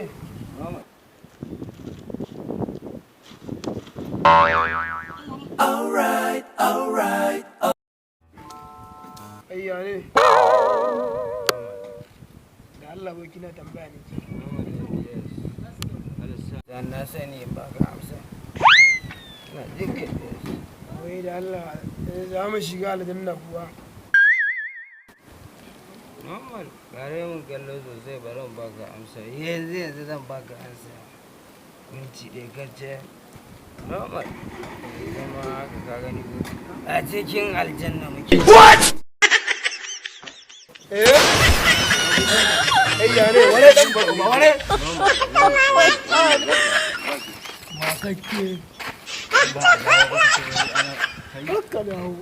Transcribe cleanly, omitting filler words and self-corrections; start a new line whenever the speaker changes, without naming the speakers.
ne? Ayya ne? Da Allah bai kina tambaya ne ce.
Dan na sani ba ka amsa. Na jinka.
Wai da Allah za mu shiga aljanna kuwa.
Normal, kare mun kallo sosai bari in baka amsa. Yanzu zan baka amsa. Minti ɗaya kace. Normal. Kuma haka ka gani ko. A cikin aljanna muke. What?
Ayya ne, wane dan ba wane? Ma kake.
Ba da
Ka dawo.